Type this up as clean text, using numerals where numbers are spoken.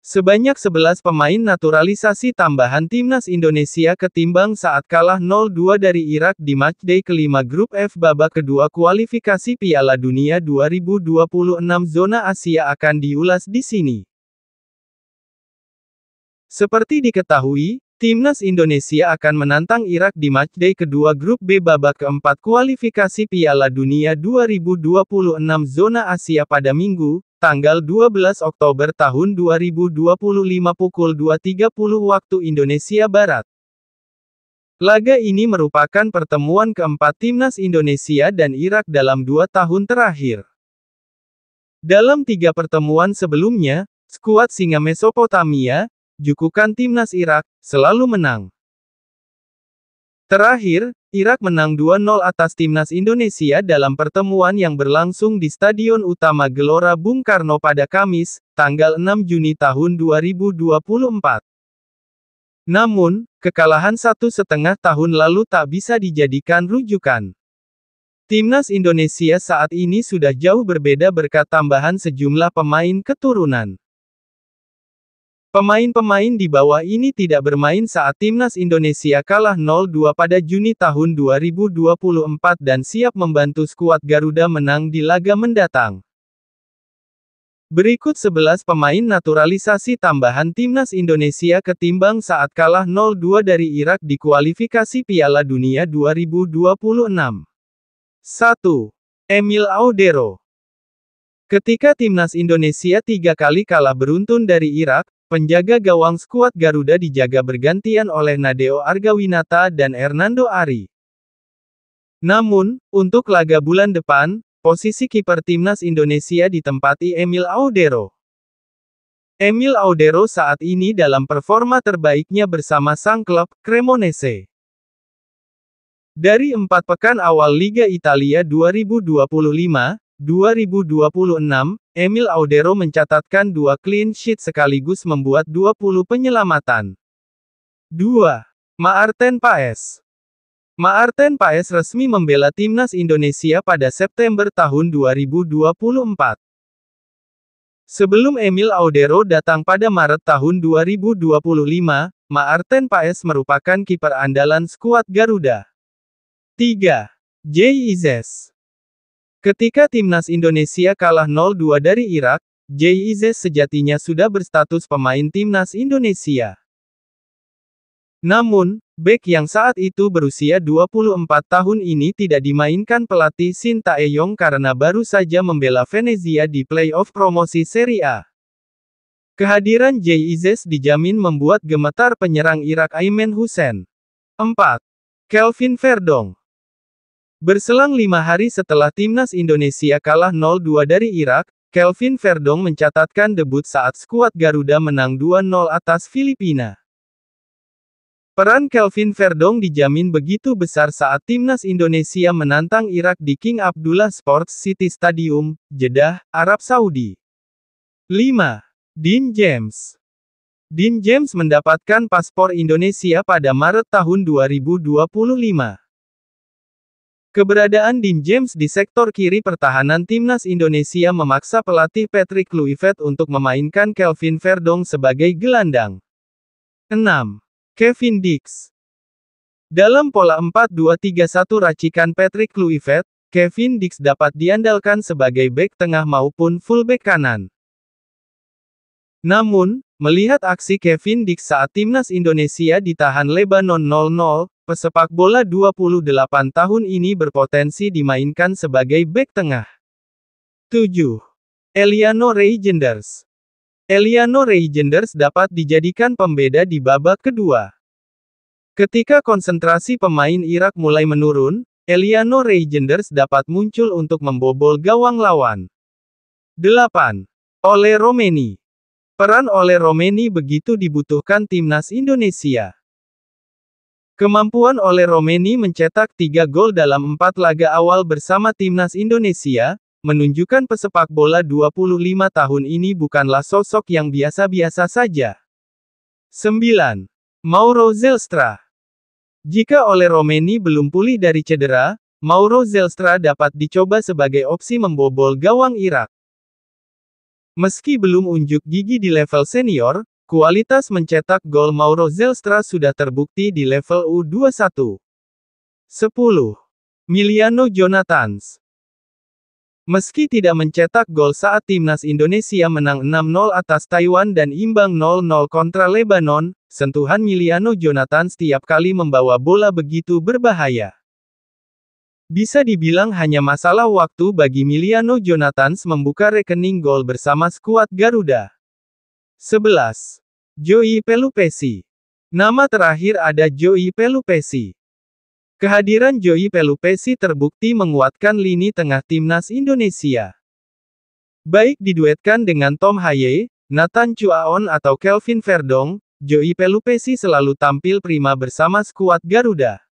Sebanyak 11 pemain naturalisasi tambahan timnas Indonesia ketimbang saat kalah 0-2 dari Irak di matchday kelima grup F babak kedua kualifikasi Piala Dunia 2026 zona Asia akan diulas di sini. Seperti diketahui, timnas Indonesia akan menantang Irak di matchday kedua grup B babak keempat kualifikasi Piala Dunia 2026 zona Asia pada Minggu, tanggal 12 Oktober tahun 2025 pukul 2.30 waktu Indonesia Barat. Laga ini merupakan pertemuan keempat timnas Indonesia dan Irak dalam 2 tahun terakhir. Dalam 3 pertemuan sebelumnya, skuad Singa Mesopotamia, jukukan timnas Irak, selalu menang. Terakhir, Irak menang 2-0 atas timnas Indonesia dalam pertemuan yang berlangsung di Stadion Utama Gelora Bung Karno pada Kamis, tanggal 6 Juni tahun 2024. Namun, kekalahan 1,5 tahun lalu tak bisa dijadikan rujukan. Timnas Indonesia saat ini sudah jauh berbeda berkat tambahan sejumlah pemain keturunan. Pemain-pemain di bawah ini tidak bermain saat timnas Indonesia kalah 0-2 pada Juni tahun 2024 dan siap membantu skuad Garuda menang di laga mendatang. Berikut 11 pemain naturalisasi tambahan timnas Indonesia ketimbang saat kalah 0-2 dari Irak di kualifikasi Piala Dunia 2026. 1. Emil Audero. Ketika timnas Indonesia 3 kali kalah beruntun dari Irak, penjaga gawang skuad Garuda dijaga bergantian oleh Nadeo Argawinata dan Hernando Ari. Namun, untuk laga bulan depan, posisi kiper timnas Indonesia ditempati Emil Audero. Emil Audero saat ini dalam performa terbaiknya bersama sang klub, Cremonese. Dari 4 pekan awal Liga Italia 2025-2026, Emil Audero mencatatkan 2 clean sheet sekaligus membuat 20 penyelamatan. 2. Maarten Paes. Maarten Paes resmi membela timnas Indonesia pada September tahun 2024. Sebelum Emil Audero datang pada Maret tahun 2025, Maarten Paes merupakan kiper andalan skuad Garuda. 3. Jay Izes. Ketika timnas Indonesia kalah 0-2 dari Irak, Jay Izes sejatinya sudah berstatus pemain timnas Indonesia. Namun, bek yang saat itu berusia 24 tahun ini tidak dimainkan pelatih Shin Tae-yong karena baru saja membela Venezia di play-off promosi Serie A. Kehadiran Jay Izes dijamin membuat gemetar penyerang Irak Aymen Hussein. 4. Kelvin Verdong. Berselang 5 hari setelah timnas Indonesia kalah 0-2 dari Irak, Kelvin Verdong mencatatkan debut saat skuad Garuda menang 2-0 atas Filipina. Peran Kelvin Verdong dijamin begitu besar saat timnas Indonesia menantang Irak di King Abdullah Sports City Stadium, Jeddah, Arab Saudi. 5. Dean James. Dean James mendapatkan paspor Indonesia pada Maret tahun 2025. Keberadaan Dean James di sektor kiri pertahanan timnas Indonesia memaksa pelatih Patrick Kluivert untuk memainkan Kelvin Verdong sebagai gelandang. 6. Kevin Dix. Dalam pola 4-2-3-1 racikan Patrick Kluivert, Kevin Dix dapat diandalkan sebagai bek tengah maupun fullback kanan. Namun, melihat aksi Kevin Dix saat timnas Indonesia ditahan Lebanon 0-0, pesepak bola 28 tahun ini berpotensi dimainkan sebagai bek tengah. 7. Eliano Reijenders. Eliano Reijenders dapat dijadikan pembeda di babak kedua. Ketika konsentrasi pemain Irak mulai menurun, Eliano Reijenders dapat muncul untuk membobol gawang lawan. 8. Ole Romeni. Peran Ole Romeni begitu dibutuhkan timnas Indonesia. Kemampuan Ole Romeni mencetak 3 gol dalam 4 laga awal bersama timnas Indonesia, menunjukkan pesepak bola 25 tahun ini bukanlah sosok yang biasa-biasa saja. 9. Mauro Zelstra. Jika Ole Romeni belum pulih dari cedera, Mauro Zelstra dapat dicoba sebagai opsi membobol gawang Irak. Meski belum unjuk gigi di level senior, kualitas mencetak gol Mauro Zelstra sudah terbukti di level U21. 10. Miliano Jonathans. Meski tidak mencetak gol saat timnas Indonesia menang 6-0 atas Taiwan dan imbang 0-0 kontra Lebanon, sentuhan Miliano Jonathans setiap kali membawa bola begitu berbahaya. Bisa dibilang hanya masalah waktu bagi Miliano Jonathans membuka rekening gol bersama skuad Garuda. 11. Joey Pelupesi. Nama terakhir ada Joey Pelupesi. Kehadiran Joey Pelupesi terbukti menguatkan lini tengah timnas Indonesia. Baik diduetkan dengan Tom Haye, Nathan Chuaon atau Kelvin Verdong, Joey Pelupesi selalu tampil prima bersama skuad Garuda.